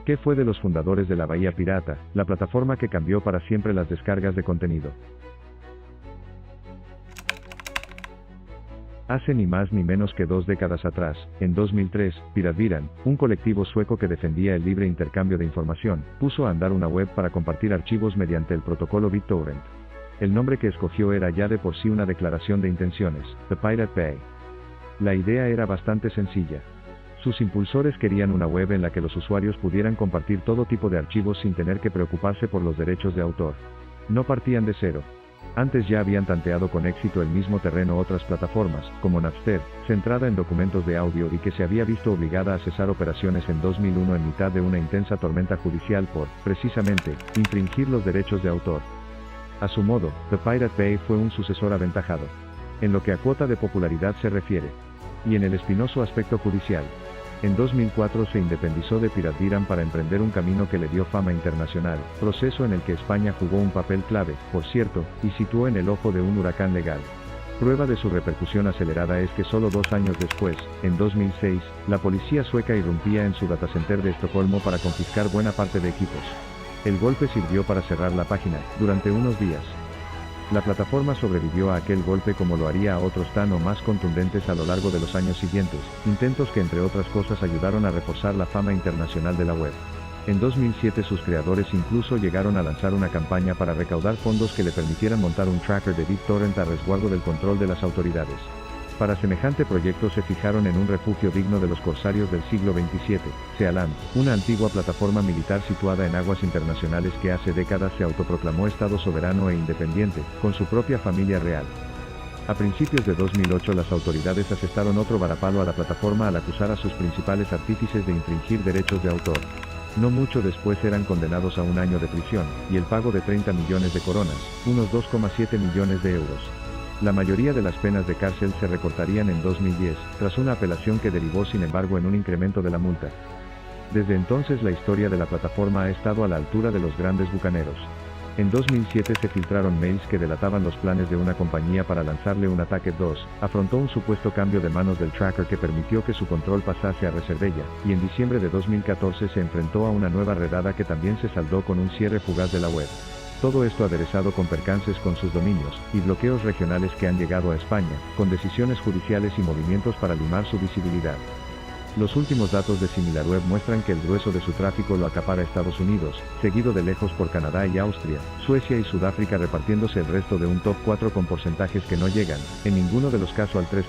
¿Qué fue de los fundadores de la Bahía Pirata, la plataforma que cambió para siempre las descargas de contenido? Hace ni más ni menos que 2 décadas atrás, en 2003, Piratebyran, un colectivo sueco que defendía el libre intercambio de información, puso a andar una web para compartir archivos mediante el protocolo BitTorrent. El nombre que escogió era ya de por sí una declaración de intenciones, The Pirate Bay. La idea era bastante sencilla. Sus impulsores querían una web en la que los usuarios pudieran compartir todo tipo de archivos sin tener que preocuparse por los derechos de autor. No partían de cero. Antes ya habían tanteado con éxito el mismo terreno otras plataformas, como Napster, centrada en documentos de audio y que se había visto obligada a cesar operaciones en 2001 en mitad de una intensa tormenta judicial por, precisamente, infringir los derechos de autor. A su modo, The Pirate Bay fue un sucesor aventajado. En lo que a cuota de popularidad se refiere. Y en el espinoso aspecto judicial. En 2004 se independizó de Piratebyran para emprender un camino que le dio fama internacional, proceso en el que España jugó un papel clave, por cierto, y situó en el ojo de un huracán legal. Prueba de su repercusión acelerada es que solo 2 años después, en 2006, la policía sueca irrumpía en su datacenter de Estocolmo para confiscar buena parte de equipos. El golpe sirvió para cerrar la página, durante unos días. La plataforma sobrevivió a aquel golpe como lo haría a otros tan o más contundentes a lo largo de los años siguientes, intentos que entre otras cosas ayudaron a reforzar la fama internacional de la web. En 2007 sus creadores incluso llegaron a lanzar una campaña para recaudar fondos que le permitieran montar un tracker de BitTorrent a resguardo del control de las autoridades. Para semejante proyecto se fijaron en un refugio digno de los corsarios del siglo XXVII, Sealand, una antigua plataforma militar situada en aguas internacionales que hace décadas se autoproclamó Estado soberano e independiente, con su propia familia real. A principios de 2008 las autoridades asestaron otro varapalo a la plataforma al acusar a sus principales artífices de infringir derechos de autor. No mucho después eran condenados a 1 año de prisión, y el pago de 30 millones de coronas, unos 2,7 millones de euros. La mayoría de las penas de cárcel se recortarían en 2010, tras una apelación que derivó sin embargo en un incremento de la multa. Desde entonces la historia de la plataforma ha estado a la altura de los grandes bucaneros. En 2007 se filtraron mails que delataban los planes de una compañía para lanzarle un ataque 2, afrontó un supuesto cambio de manos del tracker que permitió que su control pasase a Reservella, y en diciembre de 2014 se enfrentó a una nueva redada que también se saldó con un cierre fugaz de la web. Todo esto aderezado con percances con sus dominios, y bloqueos regionales que han llegado a España, con decisiones judiciales y movimientos para limar su visibilidad. Los últimos datos de SimilarWeb muestran que el grueso de su tráfico lo acapara Estados Unidos, seguido de lejos por Canadá y Austria, Suecia y Sudáfrica repartiéndose el resto de un top 4 con porcentajes que no llegan, en ninguno de los casos al 3%.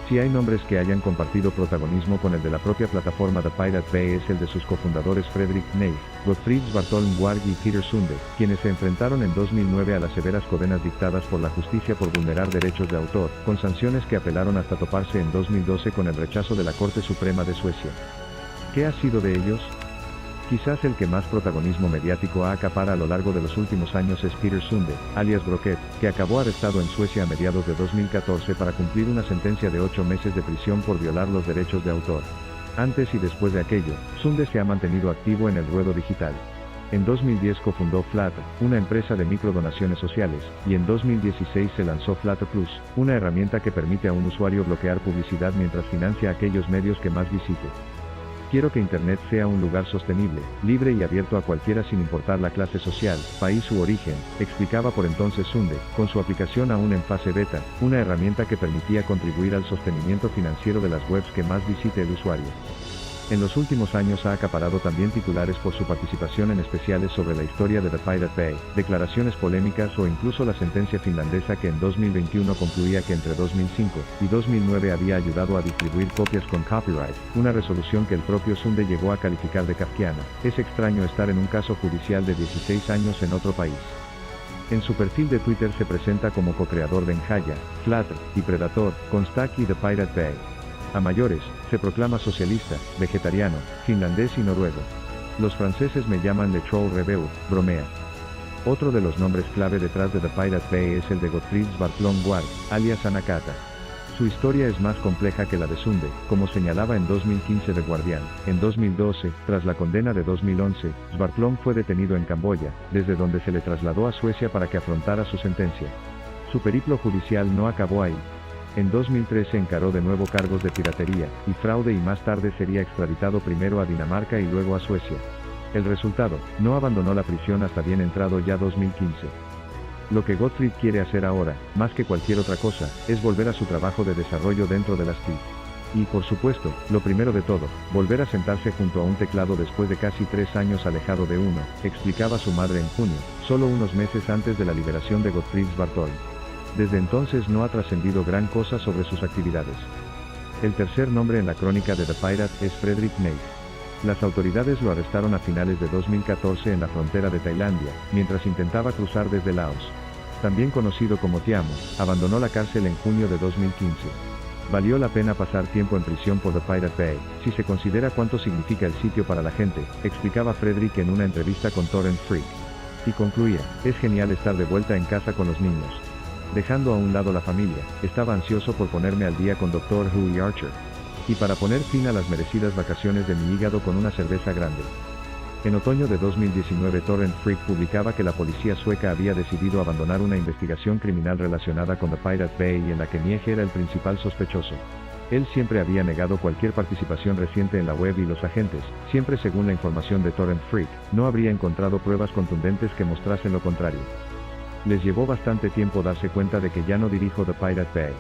Si hay nombres que hayan compartido protagonismo con el de la propia plataforma The Pirate Bay es el de sus cofundadores Fredrik Neif, Gottfried Svartholm Warg y Peter Sunde, quienes se enfrentaron en 2009 a las severas condenas dictadas por la justicia por vulnerar derechos de autor, con sanciones que apelaron hasta toparse en 2012 con el rechazo de la Corte Suprema de Suecia. ¿Qué ha sido de ellos? Quizás el que más protagonismo mediático ha acapara a lo largo de los últimos años es Peter Sunde, alias Brocket, que acabó arrestado en Suecia a mediados de 2014 para cumplir una sentencia de 8 meses de prisión por violar los derechos de autor. Antes y después de aquello, Sunde se ha mantenido activo en el ruedo digital. En 2010 cofundó Flattr, una empresa de microdonaciones sociales, y en 2016 se lanzó Flattr Plus, una herramienta que permite a un usuario bloquear publicidad mientras financia aquellos medios que más visite. Quiero que Internet sea un lugar sostenible, libre y abierto a cualquiera sin importar la clase social, país u origen, explicaba por entonces Sunde, con su aplicación aún en fase beta, una herramienta que permitía contribuir al sostenimiento financiero de las webs que más visite el usuario. En los últimos años ha acaparado también titulares por su participación en especiales sobre la historia de The Pirate Bay, declaraciones polémicas o incluso la sentencia finlandesa que en 2021 concluía que entre 2005 y 2009 había ayudado a distribuir copias con copyright, una resolución que el propio Sunde llegó a calificar de kafkiana. Es extraño estar en un caso judicial de 16 años en otro país. En su perfil de Twitter se presenta como co-creador de Enjaya, Flattr y Predator, con Stack y The Pirate Bay. A mayores, se proclama socialista, vegetariano, finlandés y noruego. Los franceses me llaman Le Troll Rebeu, bromea. Otro de los nombres clave detrás de The Pirate Bay es el de Gottfried Svartholm Warg, alias Anakata. Su historia es más compleja que la de Sunde, como señalaba en 2015 The Guardian. En 2012, tras la condena de 2011, Svartholm fue detenido en Camboya, desde donde se le trasladó a Suecia para que afrontara su sentencia. Su periplo judicial no acabó ahí. En 2003 se encaró de nuevo cargos de piratería y fraude y más tarde sería extraditado primero a Dinamarca y luego a Suecia. El resultado, no abandonó la prisión hasta bien entrado ya 2015. Lo que Gottfried quiere hacer ahora, más que cualquier otra cosa, es volver a su trabajo de desarrollo dentro de las TIC. Y por supuesto, lo primero de todo, volver a sentarse junto a un teclado después de casi 3 años alejado de uno, explicaba su madre en junio, solo unos meses antes de la liberación de Gottfried Barthold. Desde entonces no ha trascendido gran cosa sobre sus actividades. El tercer nombre en la crónica de The Pirate es Fredrik Neij. Las autoridades lo arrestaron a finales de 2014 en la frontera de Tailandia, mientras intentaba cruzar desde Laos. También conocido como Tiamo, abandonó la cárcel en junio de 2015. Valió la pena pasar tiempo en prisión por The Pirate Bay, si se considera cuánto significa el sitio para la gente, explicaba Fredrik en una entrevista con Torrent Freak. Y concluía, es genial estar de vuelta en casa con los niños. Dejando a un lado la familia, estaba ansioso por ponerme al día con Doctor Who y Archer. Y para poner fin a las merecidas vacaciones de mi hígado con una cerveza grande. En otoño de 2019 Torrent Freak publicaba que la policía sueca había decidido abandonar una investigación criminal relacionada con The Pirate Bay y en la que Neij era el principal sospechoso. Él siempre había negado cualquier participación reciente en la web y los agentes, siempre según la información de Torrent Freak, no habría encontrado pruebas contundentes que mostrasen lo contrario. Les llevó bastante tiempo darse cuenta de que ya no dirijo The Pirate Bay.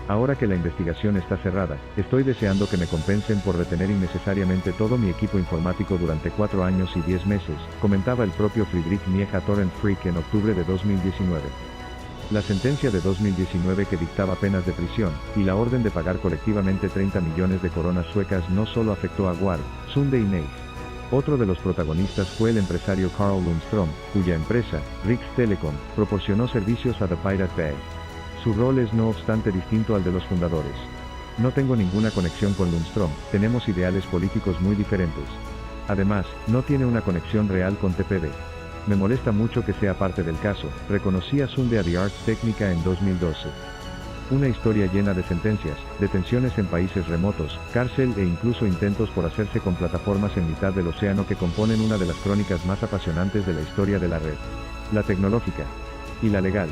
Ahora que la investigación está cerrada, estoy deseando que me compensen por retener innecesariamente todo mi equipo informático durante 4 años y 10 meses, comentaba el propio Fredrik Neij a Torrent Freak en octubre de 2019. La sentencia de 2019 que dictaba penas de prisión, y la orden de pagar colectivamente 30 millones de coronas suecas no solo afectó a Ward, Sunde y Neij. Otro de los protagonistas fue el empresario Carl Lundström, cuya empresa, Riks Telecom, proporcionó servicios a The Pirate Bay. Su rol es no obstante distinto al de los fundadores. No tengo ninguna conexión con Lundström, tenemos ideales políticos muy diferentes. Además, no tiene una conexión real con TPB. Me molesta mucho que sea parte del caso, reconocía Sunde a The Arts Technica en 2012. Una historia llena de sentencias, detenciones en países remotos, cárcel e incluso intentos por hacerse con plataformas en mitad del océano que componen una de las crónicas más apasionantes de la historia de la red. La tecnológica. Y la legal.